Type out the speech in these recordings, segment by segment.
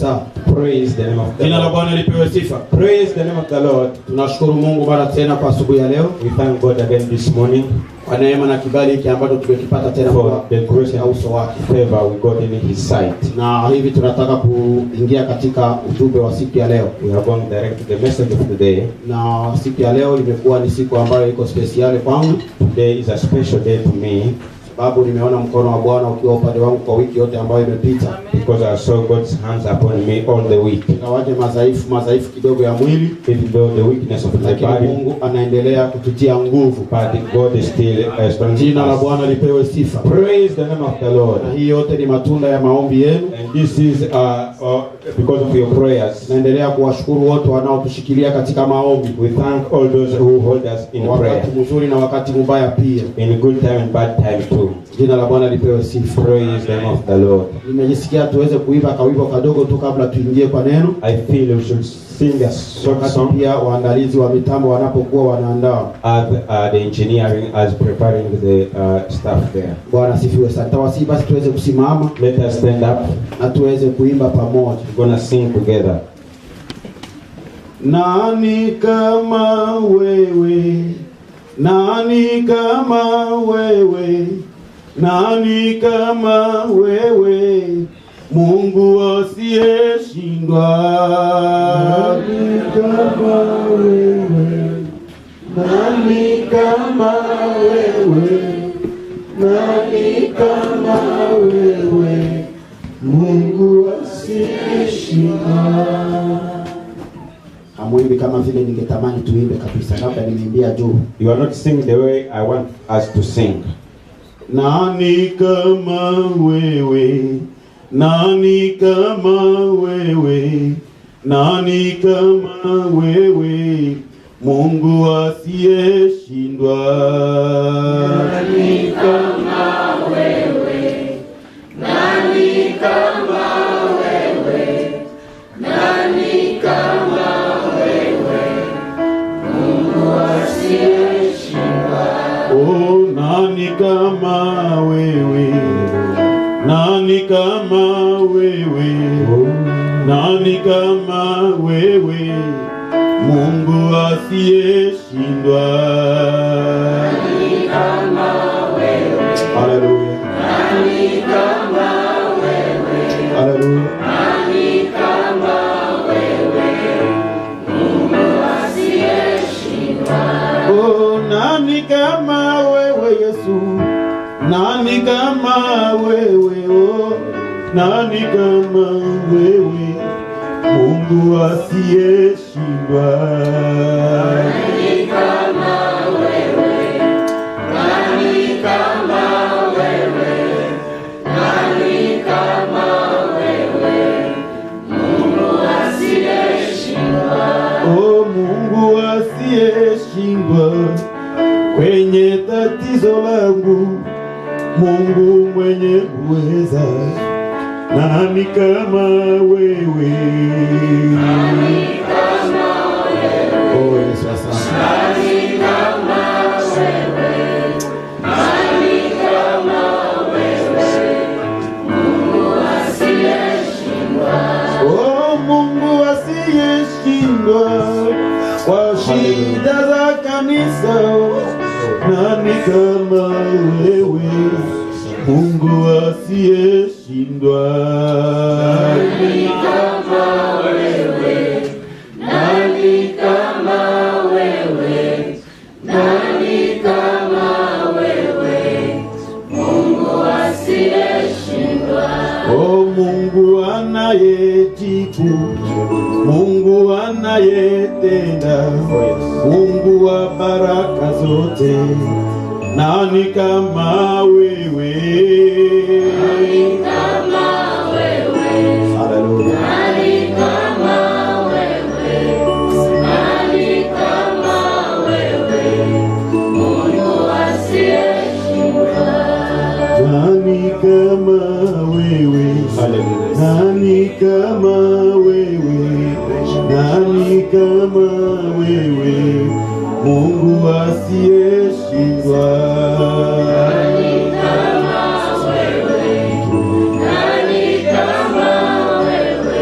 Praise the name of the Jina la Lord. Bwana lipewe sifa. Praise the name of the Lord. Tunashukuru Mungu mara tena kwa asubuhi ya leo. We thank God again this morning Kwa neema na kibali hiki ambacho tumekipata tena for the grace ya uso wake. favor we got in His sight. Na hivi tunataka kuingia katika ujumbe wa siku ya leo. We are going direct to the message of the day. Na siku ya leo imekuwa ni siku ambayo iko special kwangu. Today is a special day to me Sababu nimeona mkono wa Bwana ukiwa upande wangu kwa wiki yote ambayo imepita. because I saw God's hands upon me all the week. Ingawaje madhaifu kidogo ya mwili, Even though the weakness of the lakini body, Mungu anaendelea kututia nguvu. but God is still strong. Jina la Bwana lipewe sifa. Praise the name of the Lord. Na hii yote ni matunda ya maombi yenu. And this is because of your prayers. Naendelea kuwashukuru wote wanaotushikilia katika maombi. We thank all those who hold us in prayer, Wakati mzuri na wakati mbaya pia. in good time and bad time too. Jina la Bwana lipewe sifa. Praise the name of the Lord. Nimejisikia tuweze kuimba kawimbo kadogo tu kabla tuingie kwa neno. I feel we should sing a short Wakati song pia waandalizi wa mitambo wanapokuwa wanaandaa. as the engineering as preparing the stuff there. Bwana sifiwe sana. Tawasihi basi tuweze kusimama Let us stand up. na tuweze kuimba pamoja. We're gonna sing together. Nani kama wewe? Nani kama wewe? Nani kama wewe? Mungu asiyeshindwa. Nani kama wewe? Nani kama wewe? Nani kama wewe? Mungu asiyeshindwa. Hamwimbi kama vile ningetamani tuimbe kabisa. Labda nimeimbia juu. You are not singing the way I want us to sing. Nani kama wewe? Nani kama wewe? Nani kama wewe? Mungu asiyeshindwa. Nani kama wewe? Nani kama wewe? Nani kama wewe? Mungu asiyeshindwa. Oh, nani kama wewe? Nani kama wewe? Nani kama wewe? Mungu asiyeshindwa. Nani kama wewe? Haleluya. Nani kama wewe? Haleluya. Nani kama wewe? Mungu asiyeshindwa. Oh, nani kama wewe Yesu? Nani kama wewe? Oh, nani kama wewe? Mungu asiyeshindwa. Nani kama wewe? Nani kama wewe? Nani kama wewe? Mungu asiyeshindwa. Oh, Mungu asiyeshindwa. Kwenye tatizo langu, Mungu mwenye uweza. Nani kama wewe? Nani kama wewe? Oh, Yesu asante. Nani kama wewe? Nani kama wewe? Mungu asiyeshindwa. Oh, Mungu asiyeshindwa. Kwa shida za kanisa, nani kama wewe? Mungu asiyeshindwa. Nani kama wewe? Nani kama wewe? Nani kama wewe? Mungu asiyeshindwa. Oh, Mungu anayejibu, Mungu anayetenda, Mungu wa baraka zote. Nani kama wewe? Nani kama wewe? Haleluya. Nani kama wewe? Nani kama wewe? Mungu asiyeshindwa. Nani kama wewe? Haleluya. Nani kama wewe? Nani kama wewe? Mungu asiyeshindwa. Nani kama wewe? Nani kama wewe?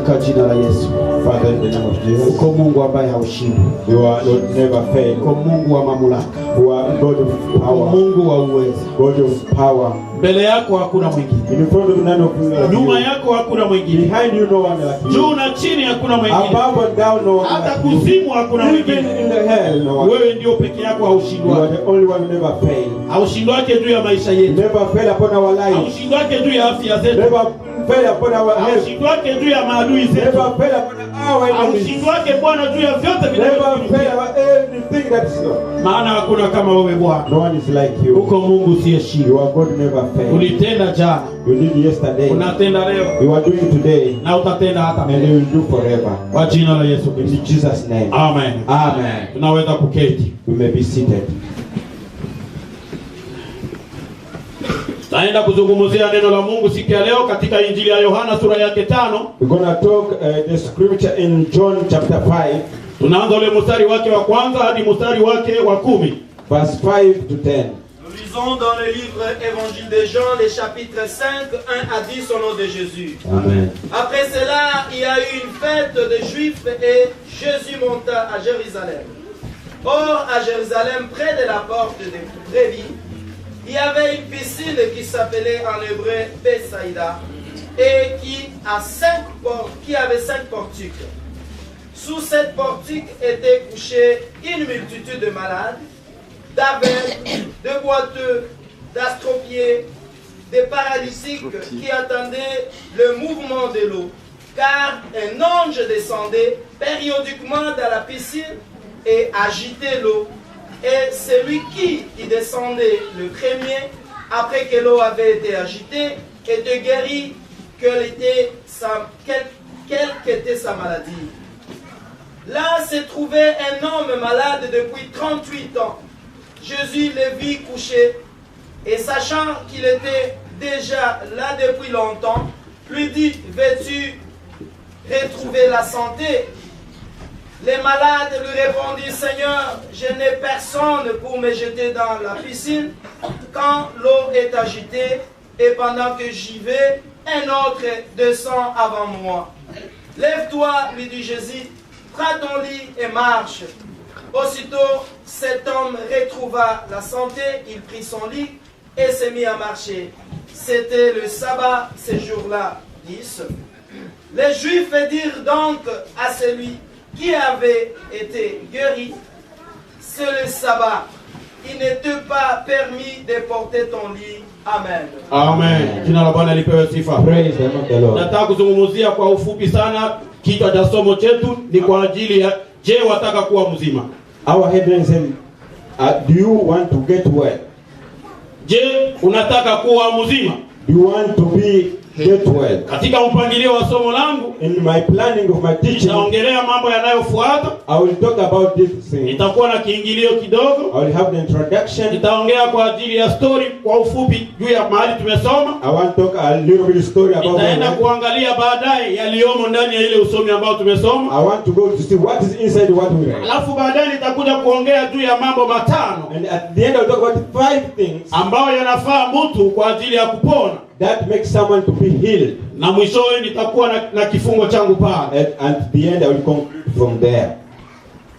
Katika jina la Yesu. Father, in the name of Jesus, Uko Mungu ambaye haushindwi. you are Lord, never fail. Uko Mungu wa mamlaka. You are God of Uko power. Mungu wa uweza. God of power. Mbele yako hakuna mwingine, In front of none of you like nyuma you. yako hakuna mwingine, Behind you no one like juu you. na chini hakuna mwingine, Above and down no one hata like you. kuzimu hakuna Even mwingine. in the hell no one. Wewe ndio peke yako You are haushindwake. the only one who never fail. Haushindwake juu ya maisha You yetu, never fail upon our lives. haushindwake juu ya afya zetu, Never fail upon our health. haushindwake juu ya maadui zetu, Never fail upon our enemies. haushindwake Bwana juu ya vyote Never vinavyokuja. fail about everything that is good. Maana hakuna kama wewe Bwana. No one is like you. Uko Mungu usiyeshindwa. You are God who never fail. Ulitenda jana, You did yesterday. unatenda leo You are doing today. na utatenda hata And you milele. will do forever. Kwa jina la Yesu Kristo. In Jesus' name. Amen. Amen. Tunaweza kuketi. You may be seated. Taenda kuzungumzia neno la Mungu siku ya leo katika Injili ya Yohana sura yake 5. We're going to talk the scripture in John chapter 5, Tunaanza ule mstari wake wa kwanza hadi mstari wake wa 10. verse 5 to 10. Nous lisons dans le livre Évangile de Jean, les chapitres 5, 1 à 10 au nom de Jésus. Amen. Après cela, il y a eu une fête des Juifs et Jésus monta à Jérusalem. Or, à Jérusalem, près de la porte des brebis, il y avait une piscine qui s'appelait en hébreu Bethsaïda et qui avait 5 portiques. Sous cette portique était couchée une multitude de malades, d'aveugles, de boiteux, d'astropiés, des paralytiques qui attendaient le mouvement de l'eau, car un ange descendait périodiquement dans la piscine et agitait l'eau. Et celui qui y descendait le premier, après que l'eau avait été agitée, était guéri, quelle qu'était sa maladie. Là se trouvait un homme malade depuis 38 ans. Jésus le vit couché, et sachant qu'il était déjà là depuis longtemps, lui dit, veux-tu retrouver la santé? Les malades lui répondirent, Seigneur, je n'ai personne pour me jeter dans la piscine quand l'eau est agitée, et pendant que j'y vais, un autre descend avant moi. Lève-toi, lui dit Jésus, prends ton lit et marche. Aussitôt, cet homme retrouva la santé, il prit son lit et se mit à marcher. C'était le sabbat ce jour-là, 10. Les Juifs dirent donc à celui qui avait été guéri, c'est le sabbat, il n'était pas permis de porter ton lit. Amen. Amen. Jina la Bwana lipewe sifa. Praise the name of the Lord. Nataka kuzungumzia kwa ufupi sana, kichwa cha somo chetu ni kwa ajili ya je, wataka kuwa mzima? Our headline says, do you want to get well? Je, unataka kuwa mzima? Do you want to get well? Katika mpangilio wa somo langu In my planning of my teaching, nitaongelea mambo yanayofuata. I will talk about this thing. Nitakuwa na kiingilio kidogo. I will have the introduction. Nitaongea kwa ajili ya story kwa ufupi juu ya mahali tumesoma. I want to talk a little bit story about Nitaenda my life. kuangalia baadaye yaliyomo ndani ya ile usomi ambao tumesoma. I want to go to see what is inside what we read. Alafu baadaye nitakuja kuongea juu ya mambo matano And at the end I will talk about 5 things ambayo yanafaa mtu kwa ajili ya kupona. that make someone to be healed. Na mwishowe nitakuwa na kifungo changu pale. And at the end I will conclude from there.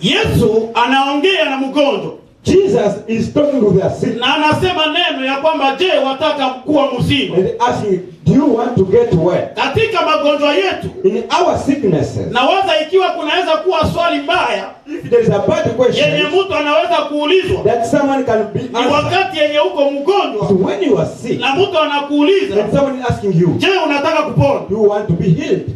Yesu anaongea na mgonjwa. Jesus is talking to the sick Na anasema neno ya kwamba je, wataka kuwa mzima? and asking, do you want to get well? Katika magonjwa yetu In our sicknesses, na waza ikiwa kunaweza kuwa swali mbaya if there is a bad yenye question mtu anaweza kuulizwa, that someone can be ni asked, wakati yenye uko mgonjwa so when you are sick na mtu anakuuliza, and someone is asking you, je, unataka kupona? do you want to be healed?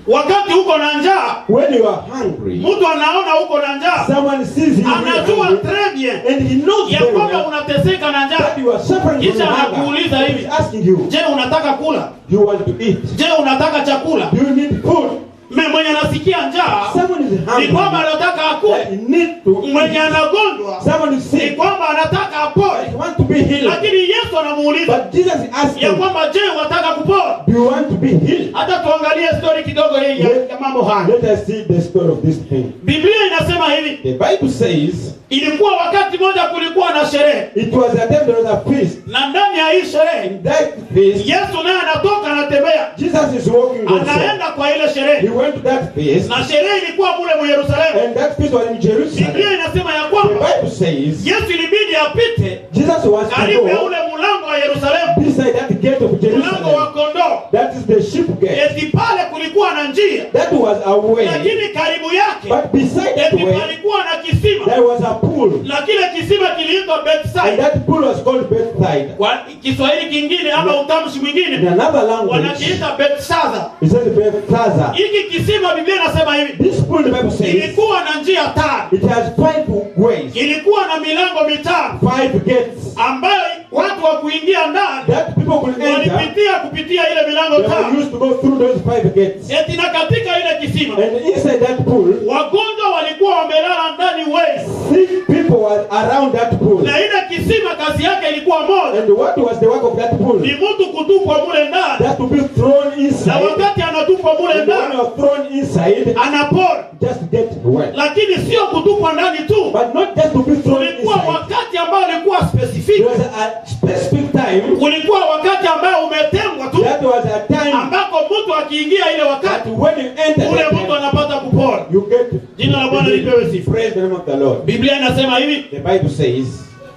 Wakati uko na njaa, When you are hungry, mtu anaona uko na njaa, someone sees you anajua hungry, très bien and he knows ya very kwamba well unateseka na njaa, that you are suffering from kisha hunger. anakuuliza He is hivi, asking you, je, unataka kula? do you want to eat? Je, unataka chakula? Do you need food? Mwenye anasikia njaa Someone is ni kwamba hungry. anataka That akule. he needs to Mwenye eat. anagonjwa Someone is ni sick. kwamba anataka He apone. wants to be healed. Lakini Yesu anamuuliza But Jesus is ya asking, kwamba je, wataka kupona? do you want to be healed? Hata tuangalie story kidogo hii ya mambo haya. Let us see the story of this thing. Biblia inasema hivi, The Bible says, ilikuwa wakati moja kulikuwa na sherehe, it was a time there was a feast. na ndani ndani ya hii sherehe In that feast, Yesu naye anatoka anatembea, Jesus is walking also. anaenda kwa ile He sherehe, went to that feast, na sherehe ilikuwa mule mu Yerusalemu. and that feast was in Biblia Jerusalem. inasema ya The kwamba Bible says Yesu ilibidi apite Jesus was to karibu ya go ule mlango wa Yerusalemu, beside that gate of mlango wa Jerusalem. kondoo. That is the sheep gate. Eti pale kulikuwa na njia, That was a way. lakini karibu yake But beside that eti way, palikuwa na kisima, there was a pool. na kile kisima kiliitwa And Bethsaida. that pool was called Bethsaida. Kwa Kiswahili kingine ama utamshi In mwingine another language, wanakiita Bethsaida. it says Bethsaida. Hiki kisima Biblia inasema hivi, This pool, the Bible says, ilikuwa na njia tano, it has 5 ways, ilikuwa na milango mitano 5 gates ambayo watu wa kuingia ndani that people could enter. kupitia ile milango They were tano. used to go through those 5 gates. Eti na katika ile kisima And inside that pool, wagonjwa walikuwa wamelala ndani wengi, sick people were around that pool. na ile kisima kazi yake ilikuwa moja, And what was the work of that pool? ni mtu kutupwa mule ndani, That to be thrown na inside. wakati anatupwa mule And when ndani you are thrown inside, anapona, just get wet. lakini sio kutupwa ndani tu. But not just to be thrown Kulikuwa inside. wakati ambao ulikuwa specific, There was a specific time. kulikuwa wakati ambao umetengwa tu, That was a time ambako mtu akiingia ile that wakati when you enter ule that mtu time, anapata kupona. you get. Jina la Bwana lipewe sifa. Praise the name of the Lord. Biblia inasema hivi, The Bible says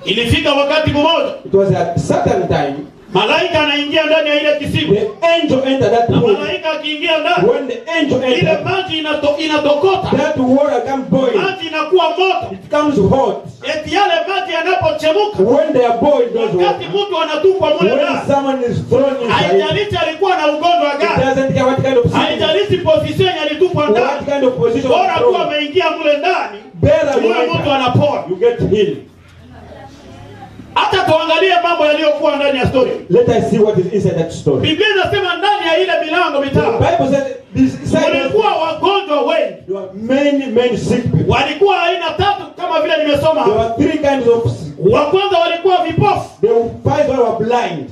ilifika wakati mmoja it was a certain time malaika anaingia ndani ya ile kisima, the angel entered that na pool. malaika akiingia ndani, When the angel ile entered, maji inatokota, that water comes boiling. maji inakuwa moto. It comes hot. Eti yale maji yanapochemuka, When they are boiled, those wakati water. mtu anatupwa mule When ndani, someone is thrown inside, haijalishi alikuwa na ugonjwa it gani, doesn't care what kind of sickness, haijalishi position alitupwa what ndani, kind of position bora was tu thrown. ameingia mule ndani, Better you yule mtu enter, anapona. you get healed. Hata tuangalie mambo yaliyokuwa ndani ya story. Let us see what is inside that story. Biblia inasema ndani ya ile milango The mitano Bible says beside kulikuwa wagonjwa wengi, there were many sick people. walikuwa aina tatu kama vile nimesoma There hapa. were 3 kinds of sick. Wa kwanza walikuwa vipofu, The first one were blind.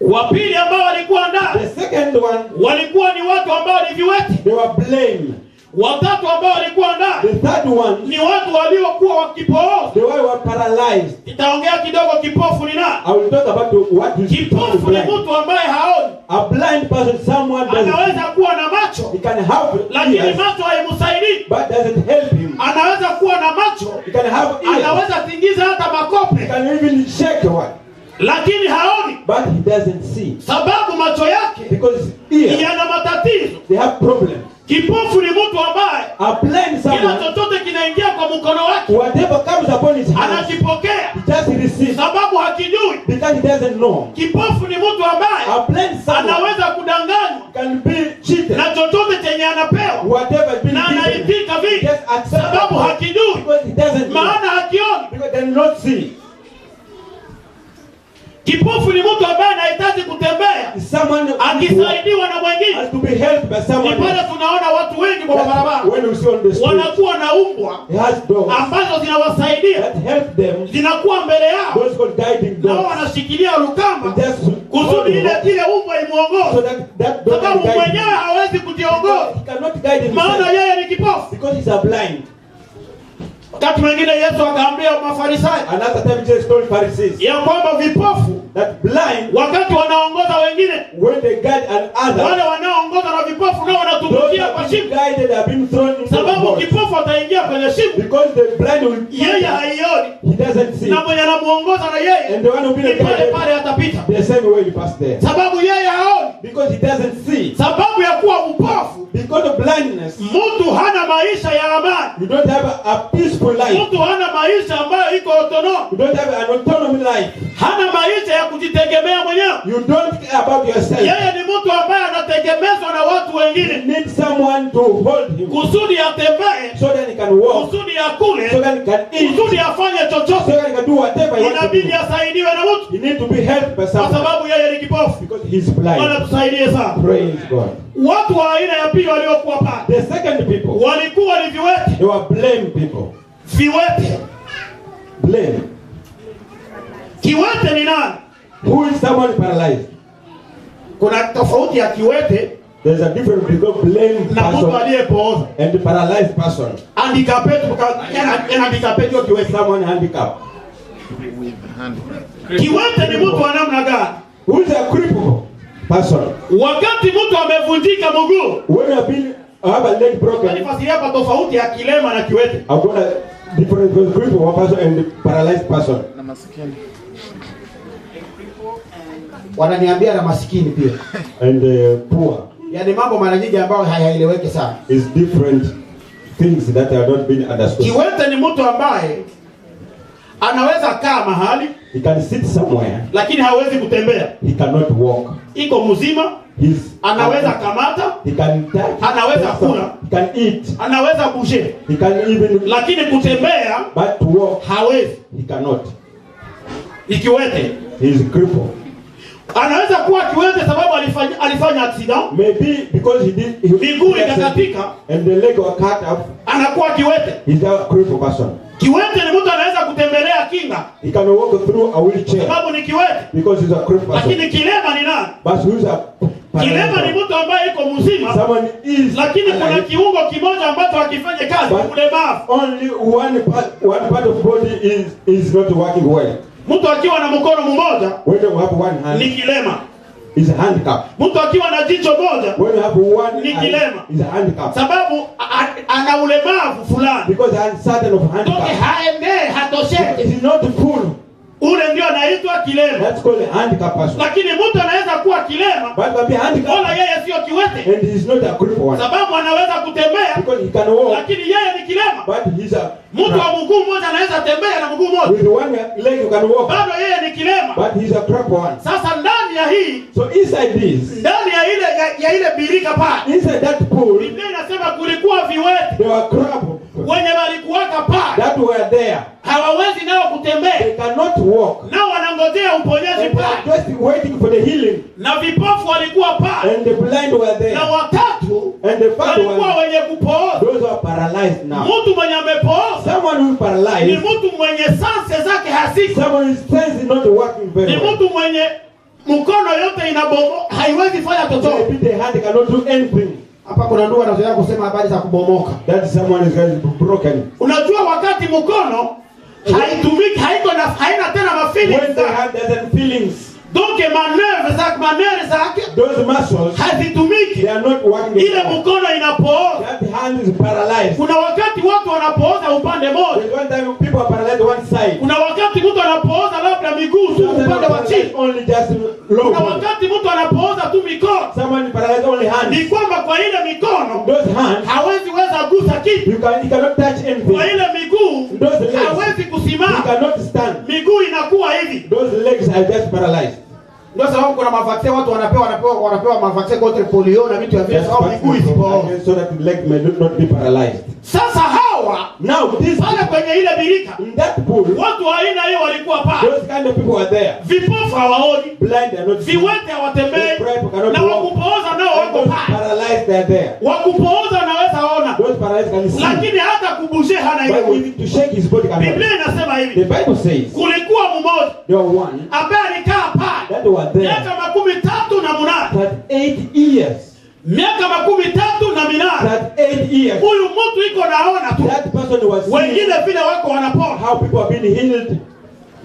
wa pili ambao walikuwa ndani The second one, walikuwa ni watu ambao ni viwete, they were lame. watatu ambao walikuwa ndani The third one, ni watu waliokuwa wakipooza. they were paralyzed. Nitaongea kidogo kipofu ni nani. I will talk about what is Kipofu ni blind. mtu ambaye haoni, A blind person, someone doesn't. anaweza kuwa na macho He can have lakini ears, macho haimsaidii. but doesn't help him. Anaweza kuwa na macho, He can have ears. anaweza tingiza hata He makope, can even shake one, lakini haoni, but he doesn't see sababu macho yake because his ears, yana matatizo. they have problems. Kipofu ni mtu ambaye A blind kila someone, chochote kinaingia kwa mkono wake whatever comes upon his hands, anakipokea, he just receives sababu hakijui. because he doesn't know. Kipofu ni mtu ambaye A blind someone anaweza kudanganywa can be cheated. na chochote chenye anapewa Whatever has been na given, anaitika vile, just accept sababu it hakijui, because he doesn't know. maana hakioni. Because they do not see. Kipofu ni mtu ambaye anahitaji kutembea Someone who akisaidiwa na has mwingine. to be helped by Ni someone pale else. tunaona watu wengi kwa That's barabara when you see on the street, wanakuwa na umbwa he has dogs ambazo zinawasaidia, that help them. zinakuwa mbele yao, Those called guiding nao dogs. wanashikilia And lukamba just kusudi ile umbwa so imuongoze, that dog sababu can guide mwenyewe him. hawezi kujiongoza, He cannot guide maana himself yeye ni kipofu. because he's a blind. Wakati mwingine Yesu akaambia Mafarisayo Another time Jesus told Pharisees ya kwamba vipofu that blind, wakati wanaongoza wengine, when they guide another, wale wanaoongoza na vipofu nao those wanatumbukia that kwa have been shimo, guided have been thrown into the sababu hole. kipofu ataingia kwenye shimo, Because the blind will yeye haioni, he doesn't see. na mwenye anamuongoza na yeye And the one who ni been pale guided, pale atapita, the same way he passed there. sababu yeye haoni. Because he doesn't see. Sababu ya kuwa mpofu, Because of blindness, mtu hana maisha ya amani, you don't have a peaceful life. mtu hana maisha ambayo iko autonomy, You don't have an autonomous life. hana maisha ya kujitegemea mwenyewe. You don't care about yourself. Yeye ni mtu ambaye anategemezwa na watu You wengine need someone to hold him kusudi atembee, so that he can walk, kusudi akule, so that he can eat, kusudi afanye so chochote. that he can do whatever he wants to Inabidi do. asaidiwe na mtu, He needs to be helped by kwa someone sababu yeye ni kipofu. because he's Bwana blind. tusaidie sana. Praise God. Watu wa aina ya pili waliokuwa pale The second people, walikuwa ni viwete. they were blame people. Viwete, Blame. kiwete ni nani? Who is someone paralyzed? Kuna tofauti ya kiwete There's a difference between blame na mtu person aliyepooza. and the paralyzed person. Handicaped, handicaped hiyo kiwete. Someone handicapped. Kiwete ni mtu wa namna gani? Who is a cripple person? Wakati mtu amevunjika mguu, When you have a leg broken, nifasiria hapa tofauti ya kilema na kiwete. I've got a different between cripple one person and the paralyzed person. Wananiambia na masikini pia. And poor. Yaani mambo mara nyingi ambayo hayaeleweki sana. Is different things that are not being understood. Kiwete ni mtu ambaye anaweza kaa mahali, He can sit somewhere, lakini hawezi kutembea. he cannot walk. Iko mzima, anaweza kamata, he can touch, anaweza kula, he can eat, anaweza bouger, he can even, lakini kutembea but to walk hawezi. he cannot. Ikiwete He is crippled. anaweza kuwa kiwete sababu alifanya accident, Maybe because miguu ikakatika and the leg was cut off, anakuwa kiwete. he's a crippled person. Kiwete ni mtu anaweza kutembelea kinga He can walk through a wheelchair sababu ni kiwete. because he's a crippled person. Lakini kilema ni nani? But who's a Kilema ni mtu ambaye iko mzima, someone is lakini kuna kiungo kimoja ambacho hakifanye kazi, But ulemavu. only one part of body is not working well. Mtu akiwa na mkono mmoja When you have one hand, ni kilema. is a handicap. Mtu akiwa na jicho moja When you have one ni eye, kilema. is a handicap. Sababu ana ulemavu fulani. Because he has certain of Toke handicap. haende hatosheki. It is not full. Ule ndio anaitwa kilema. That's called a handicap person. Lakini mtu anaweza kuwa kilema But can be handicap wala yeye sio kiwete, and he is not a crippled one. sababu anaweza kutembea Because he can walk, lakini yeye ni kilema. but he's a Mtu wa mguu mmoja anaweza tembea na mguu mmoja, with one leg you can walk, bado yeye ni kilema. but he's a crippled one. Sasa ndani ya hii, So inside this, ndani ya ile birika pale, inside that pool, Biblia inasema kulikuwa viwete there were crippled wenye walikuwaka pale, that were there. hawawezi nao kutembea, They cannot walk. nao wanangojea uponyaji And they pale, are just waiting for the healing. na vipofu walikuwa pale, And the blind were there. na watatu And the fact walikuwa was, wenye kupooza. those who are paralyzed now. Mtu mwenye amepooza Someone who is ni paralyzed, mtu mwenye sanse zake haziko, someone whose sense is not working very ni well. mtu mwenye mkono yote inabomo, haiwezi fanya chochote. Maybe the hand cannot do anything. Hapa kuna ndugu anazoea kusema habari za kubomoka. That someone is going to be broken. Unajua wakati mkono haitumiki, haina tena When mafeelings the zake, hand doesn't feelings, donc manere zake those muscles, hazitumiki, they are not working. ile mkono inapooza. That hand is paralyzed. Kuna wakati watu wanapooza upande moja, There's one time people are paralyzed one side. kuna wakati mtu anapooza labda miguu tu upande wa chini, Only just low. kuna wakati mtu anapooza tu mikono. Someone paralyzed only hand. Ni kwamba kwa ile mikono Those hands, hawezi weza gusa kitu, you cannot touch anything. kwa ile miguu Those legs, hawezi you kusimama, cannot stand. miguu inakuwa hivi. Those legs are just paralyzed. Ndio sababu kuna mavaccine watu wanapewa mavaccine contre polio na vitu vya vile sababu miguu isipooze. So that the leg may not be paralyzed. Sasa hawa Now, this pale kwenye ile birika, in that pool, watu wa aina hiyo walikuwa pale. those kind of people are there. Vipofu hawaoni, Blind, they are not seeing. viwete hawatembei, The crippled cannot na walk. wakupooza nao And wako those pale. paralyzed, they are there. Wakupooza wanaweza ona, Those paralyzed can see. lakini hata kubushe hana ile But uwezo. even to shake his body cannot. Biblia inasema The hivi, Bible says kulikuwa mmoja there were one ambaye alikaa pale that were there miaka 38 that 8 years. miaka 38. That 8 years. Huyu mtu iko naona tu, That person was seeing wengine vile wako wanapona. how people have been healed.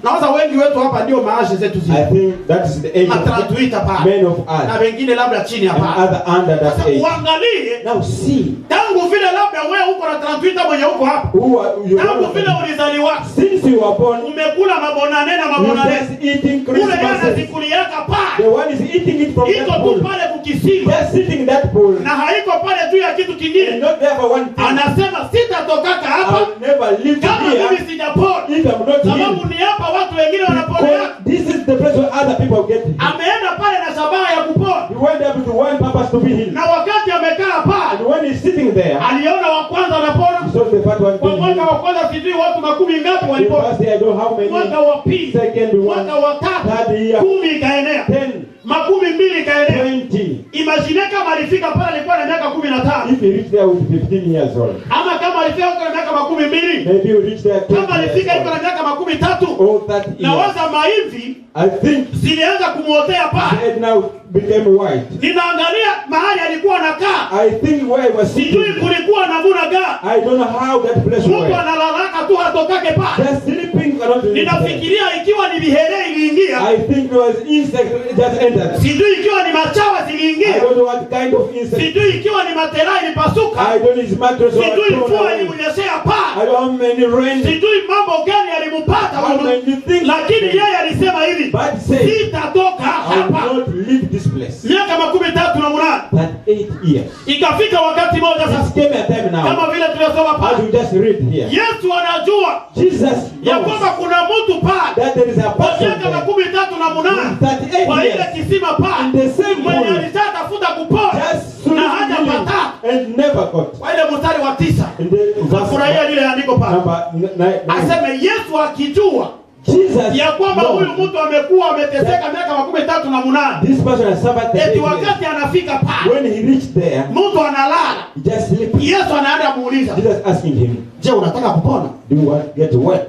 Nawaza wengi wetu hapa ndio maashi zetu I zile. think that is the age of Matratuita pale men of Na us wengine labda chini and hapa. other under that Sasa age. uangalie Now see tangu vile labda wewe uko na 38 mwenye uko hapa, who are you? tangu vile ulizaliwa, Since you were born, umekula mabonane na you mabonane, just eating ule yana Christmas. zikuliaka The pale, one is eating it from iko that tu pool. pale kukisima, Just sitting in that pool. na haiko pale juu ya kitu And kingine. not there for one thing. Anasema sitatokaka hapa I'll never live kama mimi here sijapona, if I'm not sababu healed. ni hapa watu wengine wanapona. Because this is the place where other people get healed. Ameenda pale na shabaha ya kupona, He went there with one purpose to be healed. na wakati amekaa pale And when he's sitting there, aliona wa kwanza wanapona. he saw the first one Kwa being mwaka healed. wa kwanza sijui watu makumi ngapi The walipona, first year, I don't know how many. mwaka wa pili, Second one, mwaka wa tatu, third year, 10 ikaenea, 10, 20 ikaenea. 20. Imagine kama alifika pale alikuwa na miaka 15, If he reached there with 15 years old, ama kama alifika huko na miaka 12. Maybe you reach there 20 Kama alifika hivyo na years miaka 13. old. That Na year, waza maivi I think zilianza kumuotea his pale. head now became white. Ninaangalia mahali alikuwa anakaa. I think where he was Sijui sitting, kulikuwa na muna gani. I don't know how that place Mtu was. analalaka tu hatokake pale. Just sleeping cannot live there. Ninafikiria ikiwa ni vihere iliingia. I think there was insect just entered. Sijui ikiwa ni machawa I ziliingia. don't know what kind of insect. Sijui ikiwa ni matela ilipasuka. I don't know his mattress was Sijui thrown mvua away. ilimnyeshea I paa. don't know how many rain. Sijui mambo gani yalimpata How huyu. many things. Lakini yeye alisema hivi, But say, sitatoka I will hapa. not leave this place. Miaka 38. That 8 years. Ikafika wakati moja It sasa, came a time now. kama vile tunasoma As pale, we just read here. Yesu anajua Jesus ya knows kwamba kuna mtu pale that there is a kwa person miaka there. 38 38 kwa ile years. kisima In pale the same mwenye pool. alishatafuta kupona Just na soon hajapata. and never got. Kwa ile mstari wa 9 In the nafurahia verse lile andiko pale, number 9. aseme Yesu akijua Jesus ya kwamba huyu knows mtu amekuwa ameteseka miaka 38, this person has suffered the eti 8 years. wakati anafika pale When he reached there, mtu analala, he just sleeping. Yesu anaenda muuliza, Jesus asking him, je, unataka kupona? do you want to get well?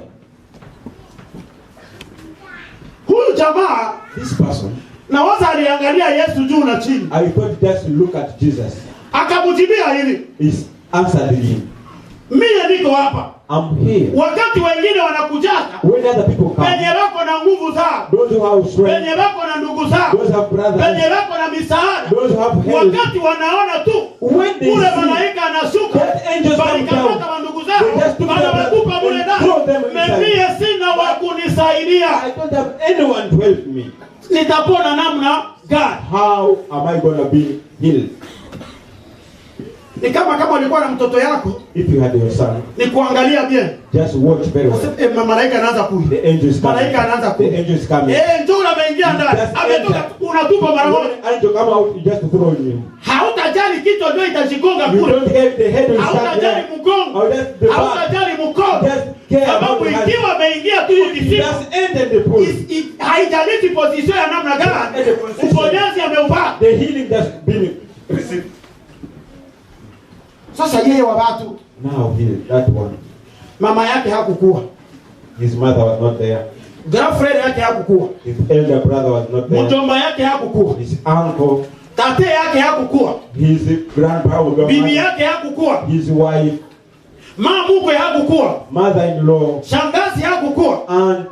Huyu jamaa This person, na waza aliangalia Yesu juu na chini, I thought just look at Jesus. akamjibia hivi, He's answered him, mimi niko hapa. I'm here. Wakati wengine wanakujaka When other people come, penye wako na nguvu zao, those who have strength, penye wako na ndugu zao, those who have brothers, penye wako na misaada, those who have help, wakati wanaona tu when they ule see malaika anashuka, that angels come walikamata down, mandugu they zao, just took them wanawatupa mule and ndani. throw them inside. Mimi sina wa kunisaidia, I don't have anyone to help me. nitapona namna gani? How am I going to be healed? Ni kama ulikuwa na mtoto yako, If you had your son, ni kuangalia bien. just watch very well. Malaika anaanza kuja. The angels coming. Malaika anaanza The kuja. angels coming. Njoo ameingia ndani. Just Ametoka enter. unatupa mara moja. When angel come out, you just throw him. Hautajali kichwa ndio itajigonga You kule. don't have the head will start Hautajali there. mgongo. Or just the back. Hautajali mkono. Just care Sababu about the hand. ikiwa ameingia tu You kisima, just enter the pool. haijalishi position ya namna gani. Uponyaji ameupata. The healing just been received. Sasa yeye wa watu, Now healed. That one. mama yake hakukuwa. His mother was not there. Girlfriend yake hakukuwa. His elder brother was not there. Mjomba yake hakukuwa. His uncle, Tate yake hakukuwa. his grandpa, Bibi yake hakukuwa. his wife, Mama mkwe hakukuwa. mother-in-law, Shangazi hakukuwa. aunt.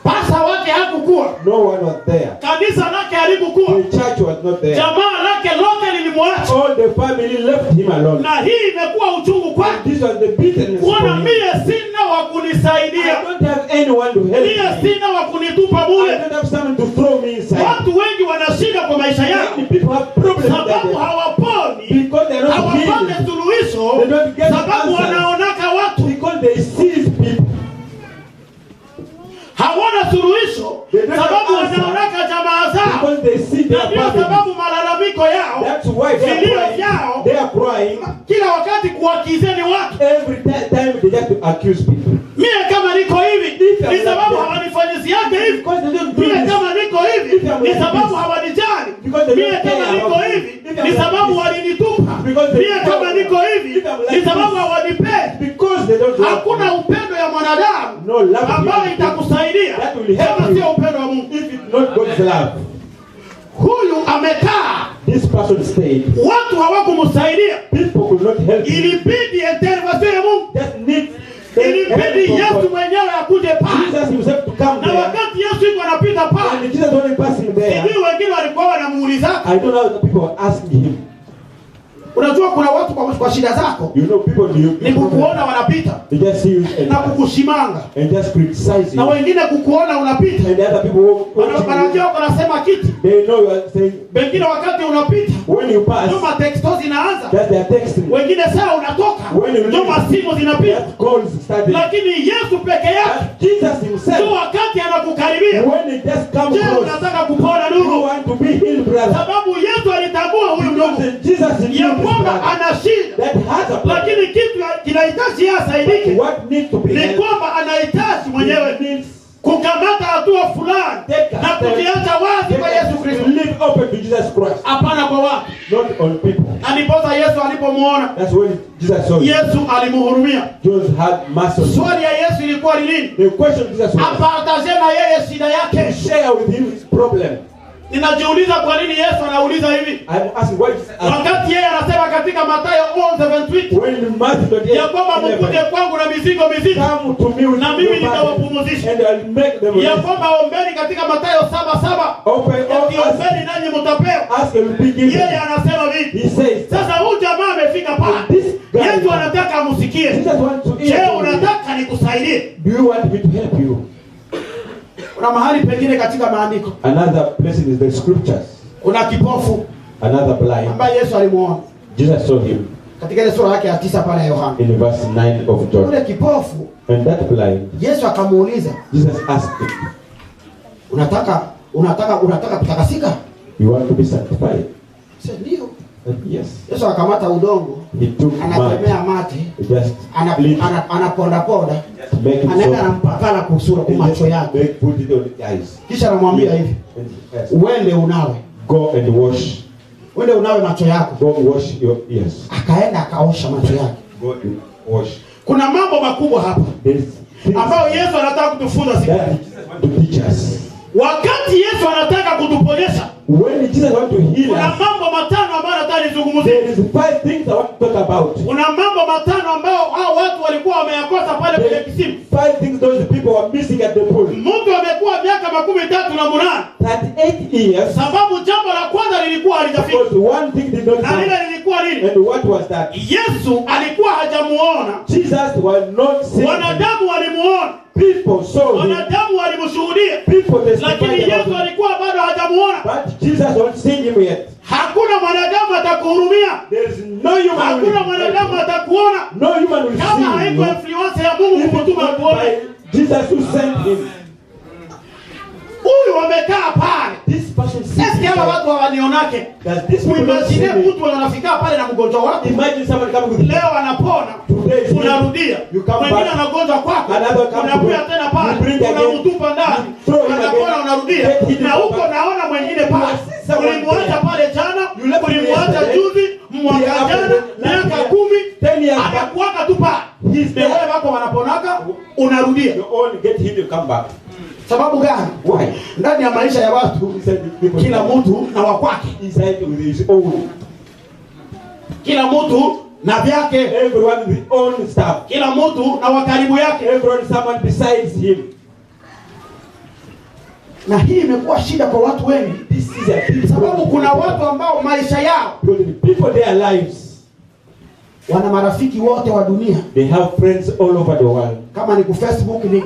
Pasa wake hakukuwa. No one was there. Kanisa lake halikukuwa. The church was not there. Jamaa lake lote lilimwacha. All the family left him alone. Na hii imekuwa uchungu kwake. This was the bitterness for Kuona him. mie sina wa I kunisaidia. don't have anyone to help Mie me. sina wa kunitupa I bure. don't have someone to throw me inside. Watu wengi wanashinda kwa maisha yao Many people have problems that sababu day hawaponi, because they're not hawapate healed. suluhisho, They don't get sababu answers. wanaonaka watu Because they seize people. hawana suluhisho, They don't sababu have answer. wanaonaka jamaa zao, Because they see na their ndio families. sababu malalamiko yao, That's why they are vilio crying. vyao They are crying. kila wakati kuwakizeni watu. Every time they just accuse people. Mie kama niko hivi ni sababu hawanifanyiziake hivi. Because they don't do Mie this. kama niko hivi ni sababu hawanijali. Because they Mie don't kama care niko about hivi you. If I'm ni like sababu this. walinitupa. Because they Mie don't kama care. niko hivi If I'm like ni sababu this. hawanipendi. Because they don't love Hakuna you. upendo ya mwanadamu No love ambayo you. itakusaidia That will help kama you. sio upendo wa Mungu. If it's not God's love. Huyu amekaa, This person stayed. watu hawakumsaidia, People could not help him. ilibidi intervention ya Mungu, Just need the help ilibidi from Yesu God. mwenyewe akuje pale. Jesus himself to come Na there. wakati Yesu yuko anapita pale, And Jesus only passing there. sijui wengine walikuwa wanamuuliza. I don't know how the people were asking him. Unajua kuna watu kwa shida zako You know, people ni kukuona wanapita they just see you na and kukushimanga, just criticize na you. wengine kukuona unapita And the other people wanajua wanasema kiti. they know you are saying, Wengine wakati unapita when you pass, nyuma teksto zinaanza, that they are texting. wengine saa unatoka When you leave, nyuma simu zinapita, that calls started. lakini Yesu peke yake But Jesus tu himself, wakati anakukaribia. when he just comes Je, close, unataka kupona you ndugu? want to be healed, brother. Sababu Yesu alitambua huyu ndugu Because Jesus is ya not this kwamba brother ana shida, that has a problem. lakini kitu kinahitaji yeye asaidike What needs to be ni helped? kwamba anahitaji mwenyewe He needs kukamata hatua fulani Take a na step. kujiacha wazi kwa Yesu Kristo, to live open to Jesus Christ, hapana kwa watu. not on people. Na ni Alipoza Yesu alipomuona, That's when Jesus saw him. Yesu alimhurumia. Jesus had mercy on him. Swali ya Yesu ilikuwa ni nini? The question Jesus was, Apartaje na yeye shida yake. share with him his problem. Ninajiuliza kwa nini Yesu anauliza hivi? I'm asking why Jesus asked. Wakati yeye anasema katika Mathayo 11:28 When in Matthew ya kwamba mkuje kwangu na mizigo mizito come to me with na mimi your burden, nitawapumzisha. and I'll make them Ya rest. kwamba ombeni katika Mathayo 7:7. Open all, Ombeni nanyi mtapewa. ask and be given. Yeye anasema vipi? He says, Sasa huyu jamaa amefika pale. This guy- Yesu anataka amsikie. Jesus wants to Je, hear from you. unataka nikusaidie? Do you want me to help you? Kuna mahali pengine katika maandiko Another place in the scriptures, kuna kipofu another blind. ambaye Yesu alimuona Jesus saw him katika ile sura yake ya 9 pale ya Yohana. in verse 9 of John. Yule kipofu And that blind, Yesu akamuuliza, Jesus asked him, unataka kutakasika? you want to be sanctified? Sasa ndio. And yes. Yesu akamata udongo, He took anatemea mud, mate, just anaponda ponda, make it anaenda so, anampakana kusura kwa macho yake. make put it on the eyes. Kisha anamwambia hivi, And he asked, uende unawe. go and wash. Uende unawe macho yako. Go wash your ears. Akaenda akaosha macho yake. Go and wash. Kuna mambo makubwa hapa There's things ambayo Yesu anataka kutufunza siku. that Jesus wants to teach us. Wakati Yesu anataka kutuponyesha, When Jesus wants to heal kuna us, mambo matano ambayo nataka nizungumzie. there is 5 things I want to talk about. Kuna mambo matano ambayo hao watu walikuwa wameyakosa pale kwenye kisima. 5 things those people were missing at the pool. Mtu amekuwa miaka 38 38 years. sababu jambo la kwanza lilikuwa halijafika. Because one thing did not Na happen. lile lilikuwa nini? And what was that? Yesu alikuwa hajamuona. Jesus was not seeing him. Wanadamu walimuona. People saw him. Wanadamu walimshuhudia. People Lakini testified about Yesu him. alikuwa bado hajamuona. But Jesus don't see him yet. Hakuna mwanadamu atakuhurumia. There is no human Hakuna will mwanadamu atakuona. no human will Kama see haiko him. influence ya Mungu If it kukutuma was kuone. by Jesus who sent him. Huyu wamekaa pale. This person sees Eski hawa watu hawanionake. Does this people not see Uimagine me? mtu anafika pale na mgonjwa wake. Imagine someone coming with Leo anapona. Today is Unarudia. You come Mwingine back. anagonjwa kwako. Another come Unakuja to- tena pale. You bring again. Unamtupa ndani. You throw him Anapona again. unarudia. Get him Na back. huko naona mwingine pale. see someone Ulimwacha there. pale jana. You left him Ulimwacha yesterday. juzi. Mwaka The jana. after- Miaka last year. 10. 10 years back. Anakuwaka tu pale. He's there. Wewe wako wanaponaka. Unarudia. You all get him, you come back. Sababu gani? Why? Ndani ya maisha ya watu Inside the people. kila mtu na wakwake. Inside with his own. Kila mtu na vyake. Everyone with his own stuff. Kila mtu na wakaribu yake. Everyone someone besides him. Na hii imekuwa shida kwa watu wengi. This is a big Sababu problem. kuna watu ambao maisha yao Because the people, their lives, wana marafiki wote wa dunia. they have friends all over the world. Kama ni ku Facebook ni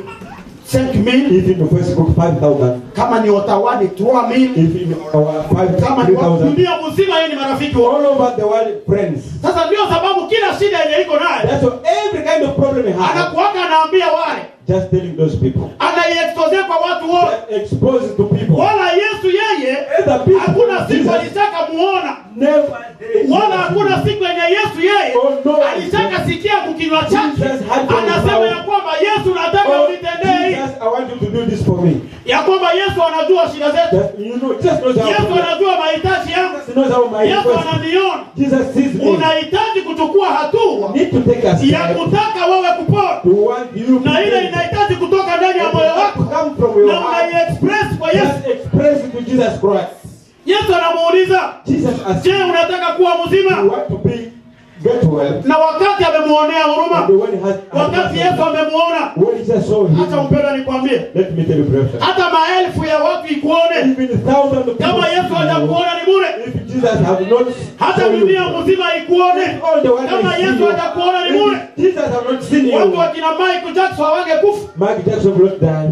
5,000, If in Facebook 5,000, kama ni Ottawa ni 3,000, if in our kama ni watu 5,000, dunia mzima yeye ni marafiki wote. all over the world friends. Sasa ndio sababu kila shida yenye iko naye That's why every kind of problem he has. anakuwaka anaambia wale, Just telling those people. anaiexpose kwa watu wote. Expose to people. Wala Yesu yeye Other people. hakuna siku Jesus alitaka muona. never did. Wala hakuna siku yenye Yesu yeye Oh, no. alitaka sikia kukinywa chake. Jesus had to Anasema allow- ya kwamba Yesu nataka Oh, unitendee hii. Jesus, I want you to do this for me. Ya kwamba Yesu anajua shida zetu. That, you know, Jesus knows how Yesu anajua mahitaji yangu. Jesus knows how my Yesu request. ananiona. Jesus sees me. Unahitaji kuchukua hatua Need to take a ya step kutaka wewe kupona. to want you Na ile inahitaji kutoka ndani ya moyo wako come from your na heart. unaiexpress kwa Yesu. Just express it to Jesus Christ. Yesu anamuuliza, Jesus asks, "Je, unataka kuwa you mzima?" want to be get well. Na wakati amemuonea And huruma, when he has, wakati Yesu amemuona, when Jesus saw him, hata mpendwa nikwambie, let me tell you, brother. hata maelfu ya watu ikuone, Even thousands of people. kama Yesu hajakuona ni bure. If Jesus have not Hata shown you, dunia mzima ikuone, all the world kama has seen Yesu you. hajakuona ni If bure. Jesus have not seen Watu you, wakina Michael Jackson hawangekufa. Michael Jackson will not die.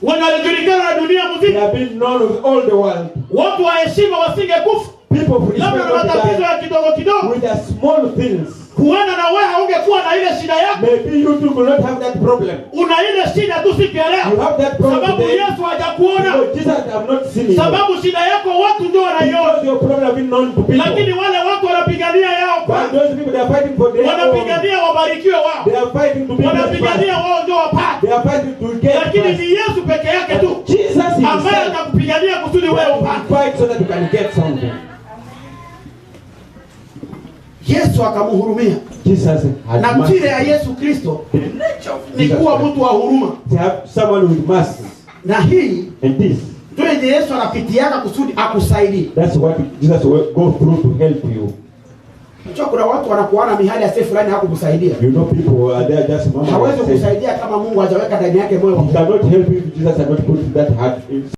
Wenye walijulikana na dunia They mzima, have been known with all the world. watu wa heshima wasingekufa. People for Labda na matatizo ya kidogo kidogo. with the small things. Huenda na wewe haungekuwa na ile shida yako. Maybe you too will not have that problem. Una ile shida tu siku ya You leo. have that problem Sababu today. Yesu hajakuona. Because Jesus have not seen you. Sababu shida yako watu ndio wanaiona. Because your problem have been known to people. Lakini wale watu wanapigania yao But kwanza. those people they are fighting for their own. Wanapigania wabarikiwe wao. They are fighting to be blessed. Wanapigania wao ndio wapate. They are fighting to get Lakini blessed. ni Yesu peke yake tu But Jesus ambaye himself atakupigania kusudi wewe will upate. fight so that you can get something. Yesu akamhurumia. Jesus had Na mercy. mtire ya Yesu Kristo The nature of ni kuwa mtu wa huruma. To have someone with mercy. Na hii And this, ndio yenye Yesu anapitiaka kusudi akusaidie. that's what Jesus will go through to help you. Unajua kuna watu wanakuana mihali ya sehemu fulani hakukusaidia. You know, people are there just mama. Hawezi kusaidia kama Mungu hajaweka ndani yake moyo wa He cannot help you if Jesus has not put that heart in.